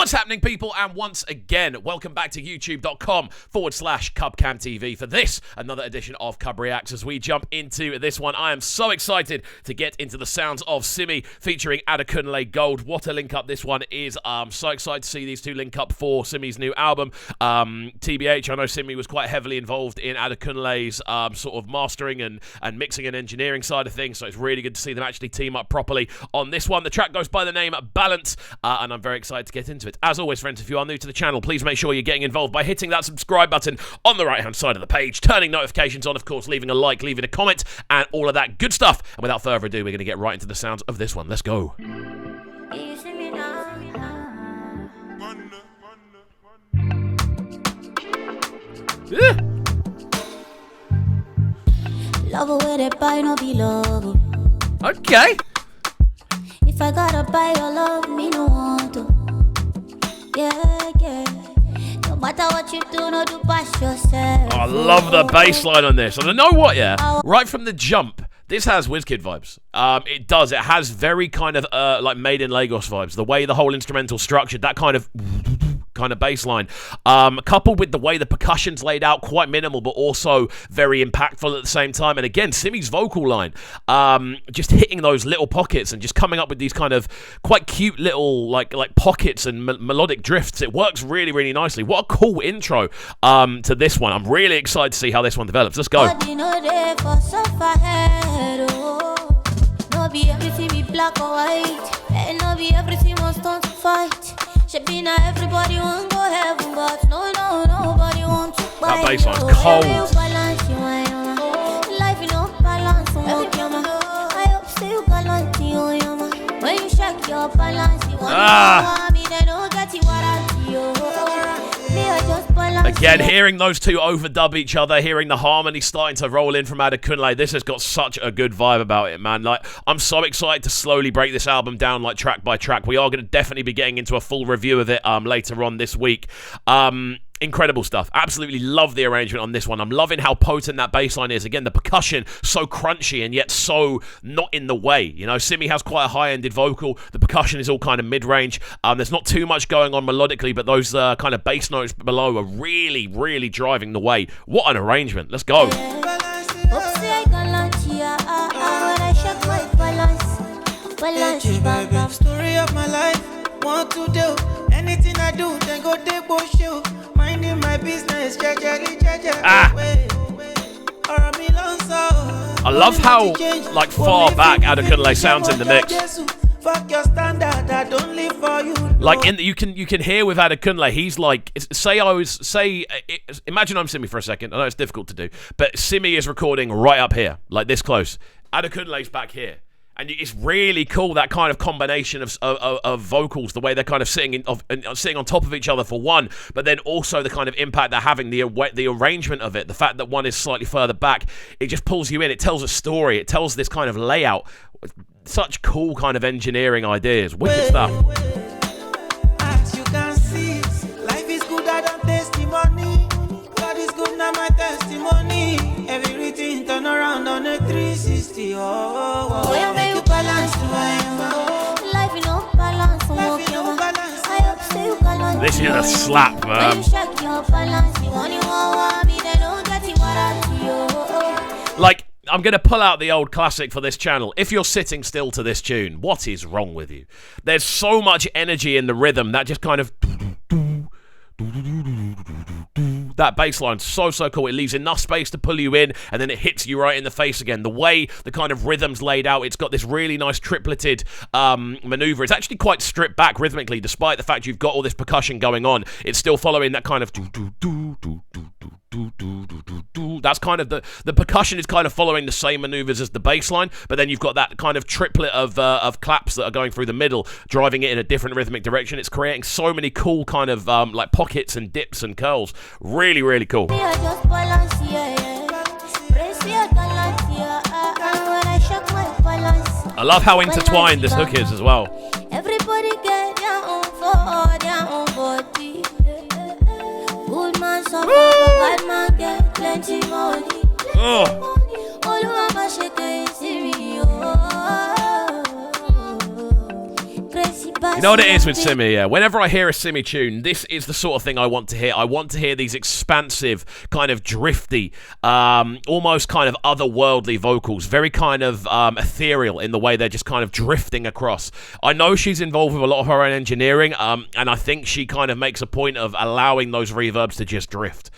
What's happening, people? And once again, welcome back to youtube.com/CubCamTV for this, another edition of CubReacts. As we jump into this one, I am so excited to get into the sounds of Simi featuring Adekunle Gold. What a link up this one is. So excited to see these two link up for Simi's new album. TBH, I know Simi was quite heavily involved in Adekunle's sort of mastering and mixing and engineering side of things, so it's really good to see them actually team up properly on this one. The track goes by the name Balance, and I'm very excited to get into it. As always, friends, if you are new to the channel, please make sure you're getting involved by hitting that subscribe button on the right-hand side of the page, turning notifications on, of course, leaving a like, leaving a comment, and all of that good stuff. And without further ado, we're going to get right into the sounds of this one. Let's go. Yeah. Love where they buy no be love. Okay. If I gotta buy your love, me no want to. Yeah. No matter what you do, no do past yourself. Oh, I love the bass line on this. And I know what, yeah? Right from the jump, this has WizKid vibes. It does. It has very kind of like Made in Lagos vibes. The way the whole instrumental structured, that kind of bass line, coupled with the way the percussion's laid out, quite minimal but also very impactful at the same time. And again, Simi's vocal line, just hitting those little pockets and just coming up with these kind of quite cute little like pockets and melodic drifts. It works really, really nicely. What a cool intro to this one. I'm really excited to see how this one develops. Let's go. No be everything be black or white, and no be everything must turn to fight. Should be now everybody want go heaven, but nobody want to buy. That bass line's cold. Life you know balance, I hope still you gallant, when you check your balance, you want me, they don't get you what I do. Again, hearing those two overdub each other, hearing the harmony starting to roll in from Adekunle, this has got such a good vibe about it, man. Like, I'm so excited to slowly break this album down, like, track by track. We are going to definitely be getting into a full review of it later on this week. Incredible stuff. Absolutely love the arrangement on this one. I'm loving how potent that bass line is. Again, the percussion, so crunchy and yet so not in the way. You know, Simi has quite a high-ended vocal. The percussion is all kind of mid-range. There's not too much going on melodically, but those kind of bass notes below are really, really driving the way. What an arrangement. Let's go. Story of my life, want to do anything I do, then go take bullshit. Minding my business, I love how like far back Adekunle sounds in the mix. Fuck your standard, I don't live for you. Like you can hear with Adekunle, he's like, imagine I'm Simi for a second. I know it's difficult to do, but Simi is recording right up here, like this close. Adekunle's back here. And it's really cool, that kind of combination of vocals, the way they're kind of sitting on top of each other for one, but then also the kind of impact they're having, the arrangement of it, the fact that one is slightly further back, it just pulls you in. It tells a story. It tells this kind of layout. Such cool kind of engineering ideas. Wicked stuff. As you can see, life is good, I don't testimony. God is good, now my testimony. Everything turn around on a 360. This is a slap, man. Like, I'm going to pull out the old classic for this channel. If you're sitting still to this tune, what is wrong with you? There's so much energy in the rhythm that just kind of... That bass line's so cool. It leaves enough space to pull you in, and then it hits you right in the face again. The way the kind of rhythm's laid out, it's got this really nice tripleted maneuver. It's actually quite stripped back rhythmically, despite the fact you've got all this percussion going on. It's still following that kind of that's kind of the percussion is kind of following the same maneuvers as the bass line, but then you've got that kind of triplet of claps that are going through the middle, driving it in a different rhythmic direction. It's creating so many cool kind of like pockets and dips and curls. Really, really cool. I love how intertwined this hook is as well. Everybody get their own for their own body. Good man suffer, bad man get plenty money. All over my shake is serious. Crazy bad. You know what it is with Simi, yeah? Whenever I hear a Simi tune, this is the sort of thing I want to hear. I want to hear these expansive, kind of drifty, almost kind of otherworldly vocals. Very kind of ethereal in the way they're just kind of drifting across. I know she's involved with a lot of her own engineering, and I think she kind of makes a point of allowing those reverbs to just drift.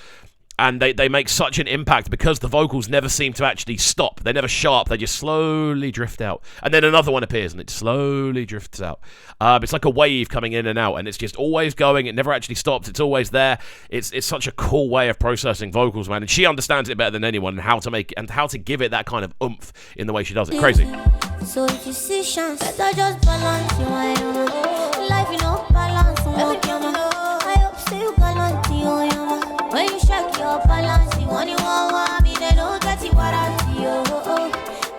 And they make such an impact because the vocals never seem to actually stop. They're never sharp. They just slowly drift out. And then another one appears and it slowly drifts out. It's like a wave coming in and out, and it's just always going. It never actually stops. It's always there. It's such a cool way of processing vocals, man. And she understands it better than anyone, and how to make and how to give it that kind of oomph in the way she does it. Crazy. So if you see chance, better just balance your mind. Life, you know, balance. I hope so you balance your mind. When you shake your balance, you want me, they don't get it what I see.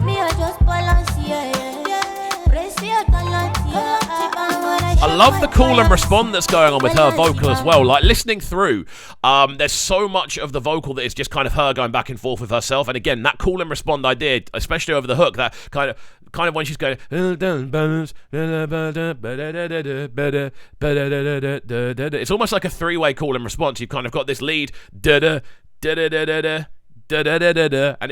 Me, I just balance, Brace your talent, I love the call and respond that's going on with her vocal as well. Like, listening through, there's so much of the vocal that is just kind of her going back and forth with herself. And again, that call and respond idea, especially over the hook, that kind of when she's going, it's almost like a three-way call and response. You've kind of got this lead, and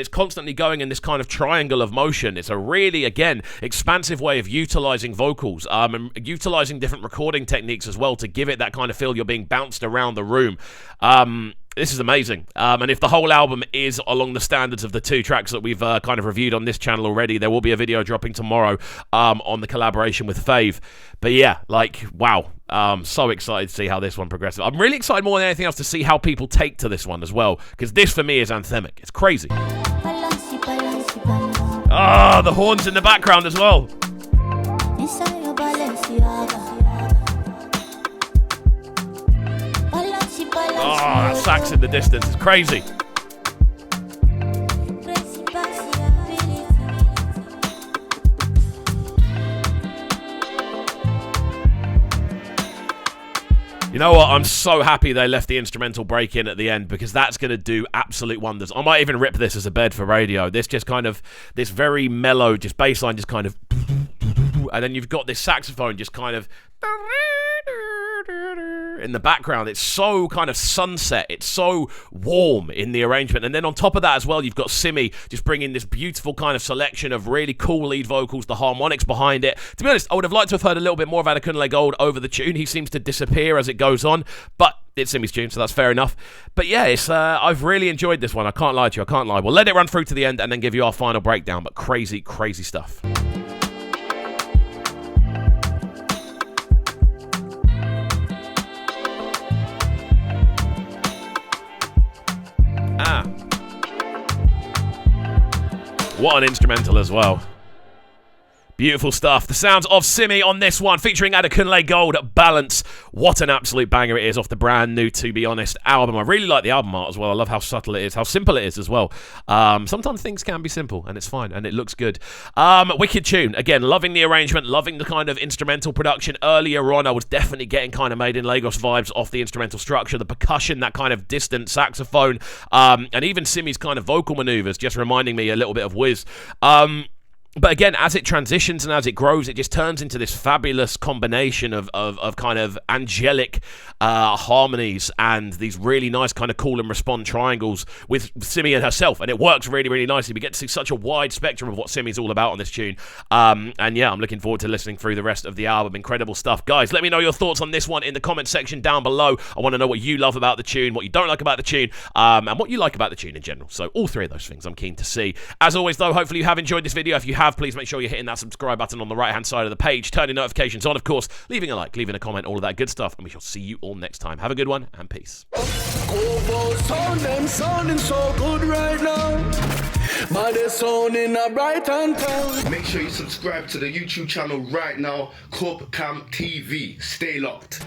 it's constantly going in this kind of triangle of motion. It's a really, again, expansive way of utilizing vocals, and utilizing different recording techniques as well to give it that kind of feel you're being bounced around the room. This is amazing. And if the whole album is along the standards of the two tracks that we've kind of reviewed on this channel already, there will be a video dropping tomorrow on the collaboration with Fave. But yeah, like, wow. So excited to see how this one progresses. I'm really excited more than anything else to see how people take to this one as well, because this for me is anthemic. It's crazy. Ah, the horns in the background as well. Oh, that sax in the distance is crazy. You know what? I'm so happy they left the instrumental break in at the end, because that's going to do absolute wonders. I might even rip this as a bed for radio. This just kind of, this very mellow, just bass line just kind of, and then you've got this saxophone just kind of in the background. It's so kind of sunset. It's so warm in the arrangement. And then on top of that as well, you've got Simi just bringing this beautiful kind of selection of really cool lead vocals, the harmonics behind it. To be honest, I would have liked to have heard a little bit more of Adekunle Gold over the tune. He seems to disappear as it goes on, but it's Simi's tune, so that's fair enough. But yeah, it's I've really enjoyed this one. I can't lie to you. I can't lie. We'll let it run through to the end and then give you our final breakdown, but crazy, crazy stuff. What an instrumental as well. Beautiful stuff. The sounds of Simi on this one, featuring Adekunle Gold, Balance. What an absolute banger it is off the brand new, to be honest, album. I really like the album art as well. I love how subtle it is, how simple it is as well. Sometimes things can be simple, and it's fine, and it looks good. Wicked tune. Again, loving the arrangement, loving the kind of instrumental production. Earlier on, I was definitely getting kind of Made in Lagos vibes off the instrumental structure, the percussion, that kind of distant saxophone, and even Simi's kind of vocal maneuvers, just reminding me a little bit of Wiz. But again, as it transitions and as it grows, it just turns into this fabulous combination of kind of angelic harmonies and these really nice kind of call and respond triangles with Simi and herself. And it works really, really nicely. We get to see such a wide spectrum of what Simi's all about on this tune. And yeah, I'm looking forward to listening through the rest of the album. Incredible stuff. Guys, let me know your thoughts on this one in the comment section down below. I want to know what you love about the tune, what you don't like about the tune, and what you like about the tune in general. So all three of those things I'm keen to see. As always, though, hopefully you have enjoyed this video. If you have, please make sure you're hitting that subscribe button on the right hand side of the page, turning notifications on, of course, leaving a like, leaving a comment, all of that good stuff, and we shall see you all next time. Have a good one, and peace. Sounding so good right now. Man, they're sounding a bright and town. Make sure you subscribe to the YouTube channel right now, CubCamTV. Stay locked.